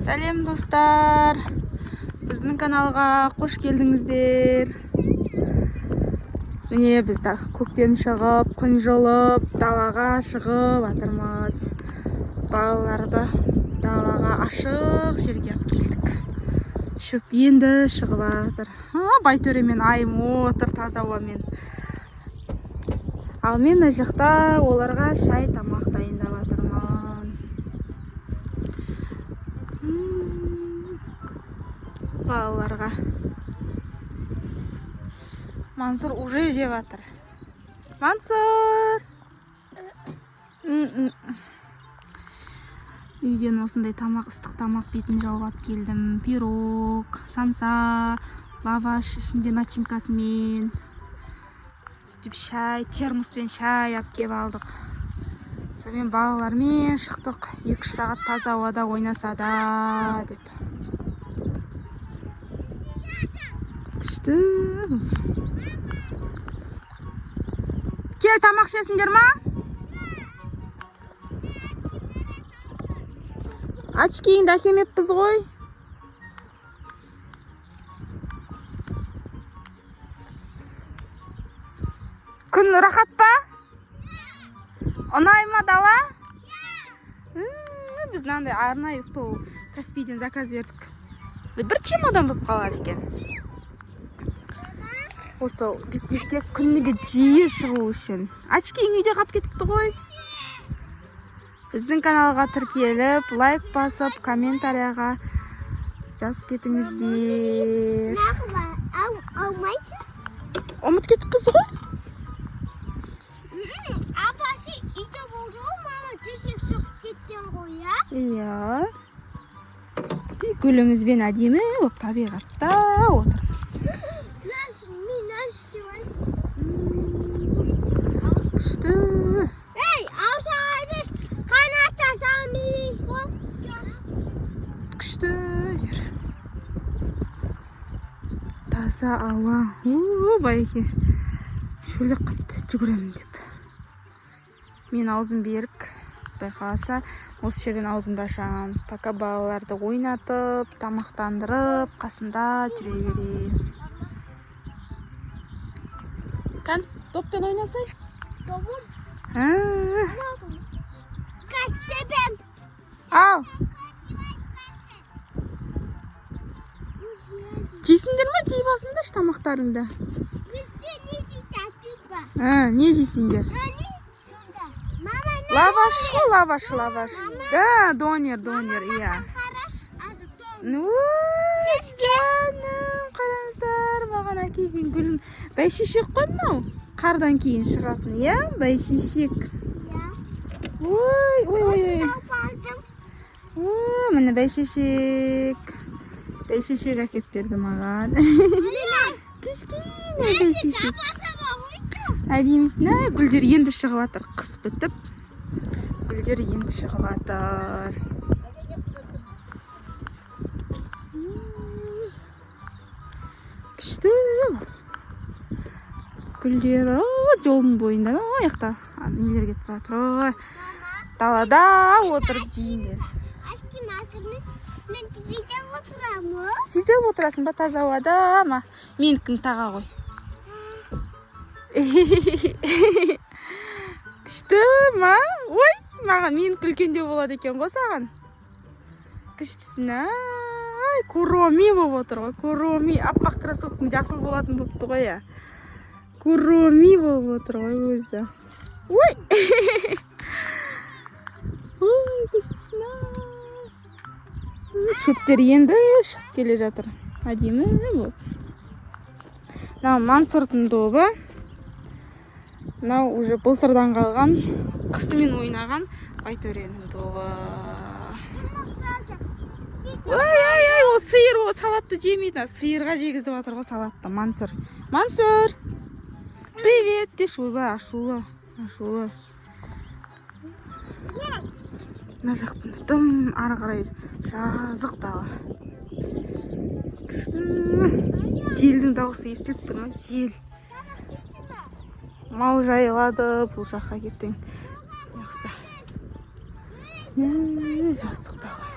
Сәлем достар, біздің каналға қош келдіңіздер. Міне біз көктем шығып, күн жылып, далаға шығып атырмыз. Балаларды далаға ашық жерге алып келдік. Шөп енді шығып атыр. Байтөре мен Айым отыр таза ауамен. Ал мен мына жақта оларға шай тамақ дайындап атырмын. Балаларға. Мансур уже жеп атыр. Мансур! Үйден осындай тамақ, ыстық тамақ бетін жауып келдім. Пирог, самса, лаваш ішінде начинкасымен. Сөйтіп шай, термоспен шай алып келіп алдық. Сонымен балалармен шықтық. 2 сағат таза ауада ойнасада деп. Күшті. Кел, тамақ ішесіңдер ма? Очкиіңді әкелмеппіз ғой. Күн рахат па? Ұнай ма дала? Біз мынандай арнайы стол Каспийден заказ бердік. Бір чемодан болып қалады екен. Осы пикникке күніге жиі шығу үшін. Очкиң үйде қап кетіпті ғой. Біздің каналға тіркеліп, лайк басып, комментарияға жазып кетіңіздер. Ұмыт кетіппіз ғой? Апасы үйде болды ғой, мама төсек шығып кеткен ғой, я? Иә. Гүлімізбен әдемі болып табиғатта отырмыз. Күшті. Ей, аусағайдыз, қанат жасаған мейміз ғой. Күшті жер. Таза ауа. Байке. Шөлік қапты жүгіремін деп. Мен аузым берік. Құдай қаласа, осы жерден аузымды ашам. Пока балаларды ойнатып, тамақтандырып, қасында жүре берем. Кән, топпен ойнасай? Тобым? Ау. Кәстебем. Ау. Жейсіңдер ме? Жей басында тамақтарыңды. Бізде не жейтәтік ба? Не жейсіңдер? Лаваш қой, лаваш. Да, донер, иә. Жаным, қараңыздар, маған әкелген гүлім. Бәйшешек қой мынау. Қардан кейін шығатын, иә? Бәйшешек. Ой. Міне бәйшешек. Бәйшешек әкеп берді маған. Кішкене бәйшешек. Әдемісіне гүлдер енді шығып атыр. Қыс бітіп, гүлдер енді шығып атыр. Күшті. Гүлдер жолдың бойында, аяқта нелер кетіп жатыр. Далада отырып жейіндер. Ашкин ақырмыз, мен түбейде отырамы? Сөйтіп отырасың ба таза ауада ма? Менікін таға ғой. Күшті ма? Ой, маған мен күлкенде болады екен ғой саған. Күштісін, ай, куроми болып отыр ғой, куроми. Аппақ красоткың жасыл болатын болыпты ғой, я. Куроми болып отыр ғой өзі. Ой! Ой, күштісін, ай. Шөптер енді шығып келе жатыр. Әдемі болып. Мансұрдың добы. Мынау уже былтырдан қалған, қысымен ойнаған Байтөренің добы. Ой, ол сиыр, ол салатты жемейді. Сиырға жегізіп жатыр ғой салатты. Мансұр. Мансұр! Привет, деш, ойбай, ашулы. Мына жақтың тым ары қарай жазық дала. Желдің дауысы естіліп тұр ма? Жел. Мал жайылады бұл жаққа кептен. Жақсы. Жасық дала.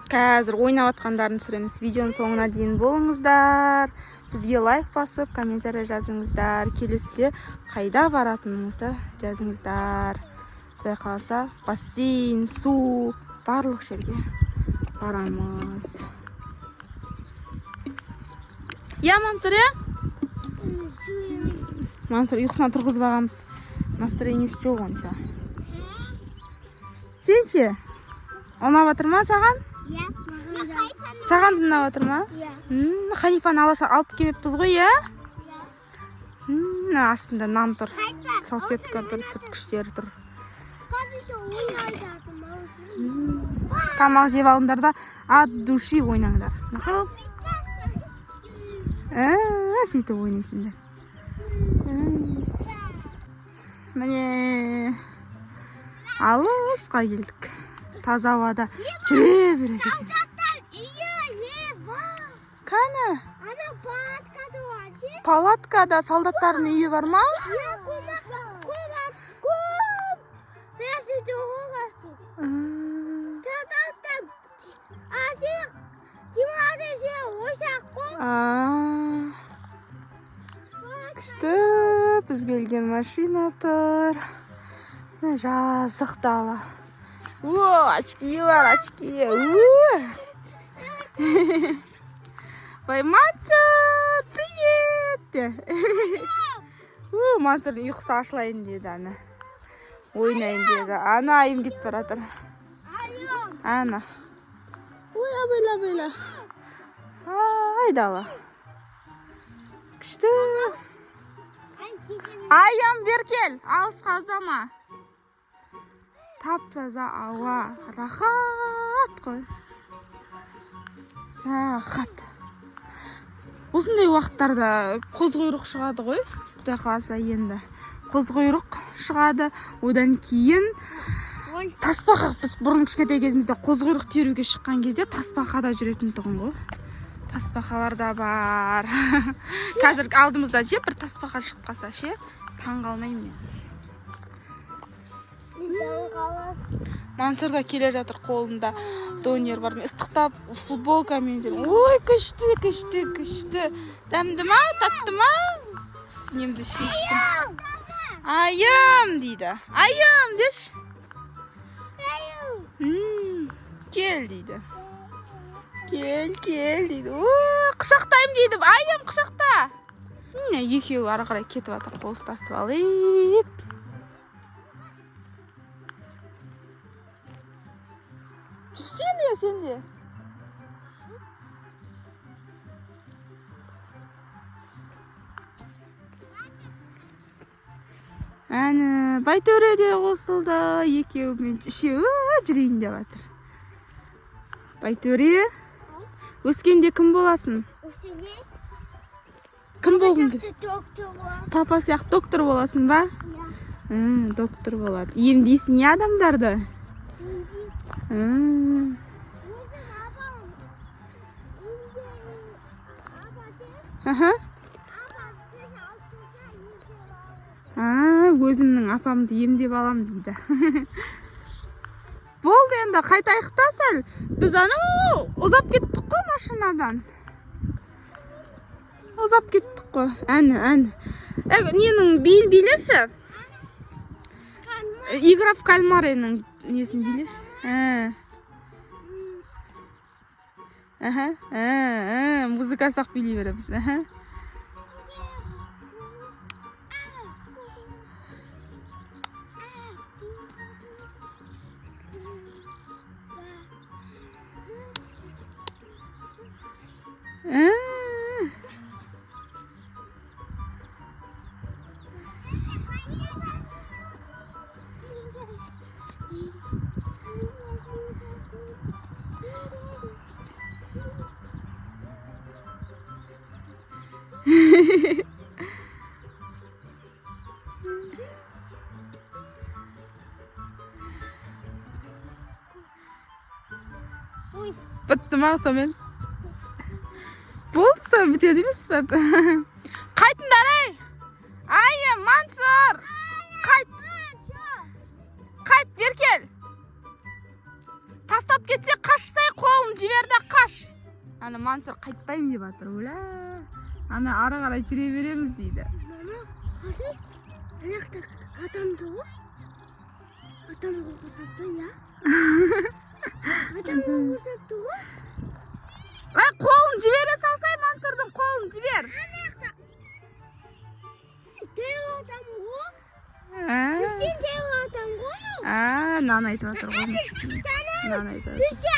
Қазір ойнап атқандарын түсіреміз. Видеоның соңына дейін болыңыздар. Бізге лайк басып, комментарий жазыңыздар. Келесіде қайда баратыныңызды жазыңыздар. Құдай қаласа, бассейн, су, барлық жерге барамыз. Мансұр, Мансұр ұйқысына тұрғызбағамыз. Настроениесі жоқ онша. Сен ше? Ұнап жатыр ма саған? Иә. Саған ұнап жатыр ма? Иә. Ханипаны алып келмеппіз ғой, иә? Иә. Астында нан тұр, салфетка тұр, сүрткіштер тұр. Тамақ жеп алыңдар да от души ойнаңдар. Сөйтіп ойнайсыңдар. Міне алысқа келдік. Таза ауада жүре береді екен. Кәні? Ана палаткада бар, ше? Палаткада солдаттардың үйі бар ма? Иә, көп. Бәсі жоғы бәсі. Солдаттар ашық, демады ше, ошақ қой. Күшті біз келген машина тұр. Жазық дала. Очки бар, очки. Ой, Мансұр, привет! Мансұрдың ұйқысы ашылайын деді, ана. Ойнайын деді. Ана айым кетіп баратыр. Ана. Ой, абайла. Айдала. Күшті. Айым беркел, алысқа ұзама. Тап-таза ауа. Рахат қой. Рахат. Осындай уақыттарда қозғұйрық шығады ғой. Құдай қаласа енді. Қозғұйрық шығады. Одан кейін тасбақа. Біз бұрын кішкентай кезімізде қозғұйрық теруге шыққан кезде тасбақада жүретін тұғын ғой. Тасбақалар да бар. Қазір алдымызда ше бір тасбақа шығып қалса ше, таң қалмаймын мен. Мансұр да келе жатыр, қолында донер бар. Ыстықтап футболкамен жүрмін. Ой, күшті. Дәмді ма, татты ма? Немді шештім. Айым дейді. Айым деш. Кел дейді. Кел дейді. Құшақтайым дейді. Айым құшақта. Екеуі ары қарай кетіп жатыр, қол ұстасып алып. Сен де. Әні, Байтөре де қосылды. Екеуімен үшеуі жүрейін деп жатыр. Байтөре, өскенде кім боласың? Өскенде? Кім болғың? Папа сияқты доктор Папа сияқты доктор боласың. боласың ба? Иә. Доктор болады. Емдейсің не адамдарды? Өзімнің апамды емдеп алам дейді. Болды енді, қайта айықта сәл. Біз анау ұзап кеттік қой машинадан. Ұзап кеттік қой. Әні. Ненің билеші? Игра в кальмарының несін билеші? Музыка сақ билей береміз. Бітті ма сонымен? Болды, сон бітеді емес пе? Қайтыңдар, ай! Айым, Мансұр! Қайт! Беркел! тастап кетсе қашсай қолын жібер да қаш. Ана Мансұр қайтпаймын деп жатыр. Оля. Ана ары қарай жүре береміз дейді. Мама, қазір аяқта адамды ғой. Адамға қосатты, я? Адамға қосатты ғой. Қолын жібере салсай, Мансұрдың қолын жібер. Аяқта. Деу адам ғой. Бізден деу адам ғой. Нан айтып жатыр ғой. Нан айтып жатыр. Бізде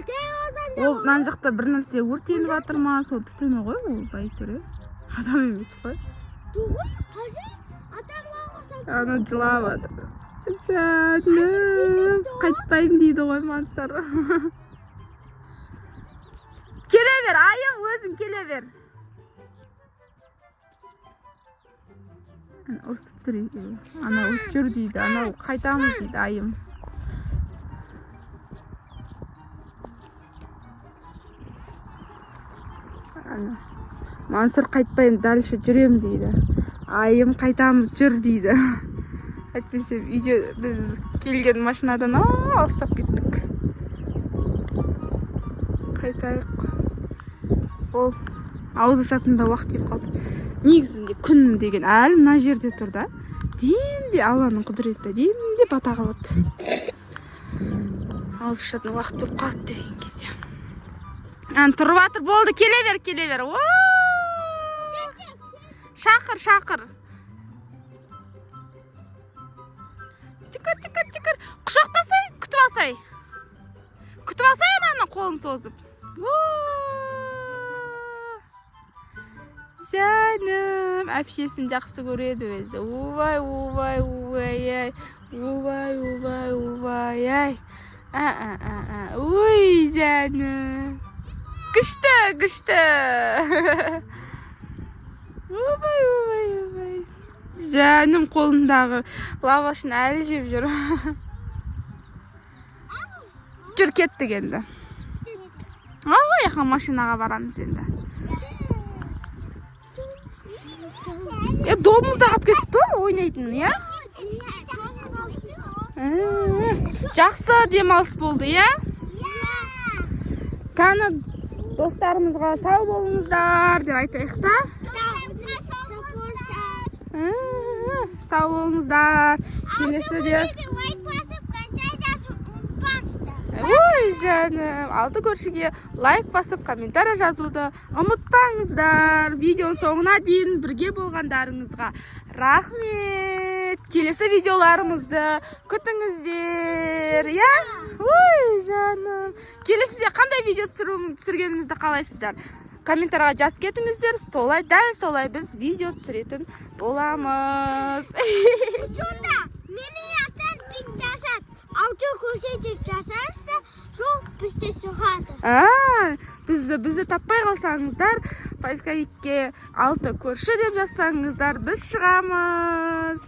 деу адам Ол нан жақта бір нәрсе өртеніп жатыр ма? Сол түтіні ғой ол бәйтүре. Адам емес қой. Тұғын, қазір адамға қосатты. Ана жылап жатыр. Жаным, қайтпаймын дейді ғой Мансұр. Келе бер, айым өзің келе бер. Ұрсып тұр дейді. Ана жүр дейді, ана қайтамыз дейді айым. Мансұр қайтпаймын, дальше жүрем дейді. Айым қайтамыз жүр дейді. Әйтпесе үйде біз келген машинадан алыстап кеттік. Қайтайық. Ол ауыз ашатында уақыт кеп қалды. Негізінде күн деген әлі мына жерде тұр да. Демде Алланың құдіреті, демде бата қалады. Ауыз ашатын уақыт болып қалды деген кезде. Тұрып жатыр, болды, келе бер. Шақыр. Тікір. Құшақтасай, күтіп алсай ананы қолын созып. Жаным, әпшесін жақсы көреді өзі. Увай, ай. Ой, жаным. Күшті. Увай. Жаным қолындағы лавашын әлі жеп жүр. Жүр кеттік енді. Яқа машинаға барамыз енді. Домымызды қап кетті ойнайтын, я? Жақсы демалыс болды, я? Кәні достарымызға сау болыңыздар деп айтайық та? Сау болыңыздар. Келесі де... Ой, жаным, алты көршіге лайк басып, комментарий жазуды ұмытпаңыздар. Видеоның соңына дейін бірге болғандарыңызға рахмет. Келесі видеоларымызды күтіңіздер, я? Ой, жаным. Келесіде қандай видео түсіргенімізді қалайсыздар? Комментарийға жазып кетіңіздер. Дәл солай біз видео түсіретін боламыз. Сонда, мені atan bin жасат. Аудио көрсетіп жасаңызда, сол бізде шығады. Бізді таппай қалсаңыздар, поисковикке алты көрші деп жазсаңыздар, біз шығамыз.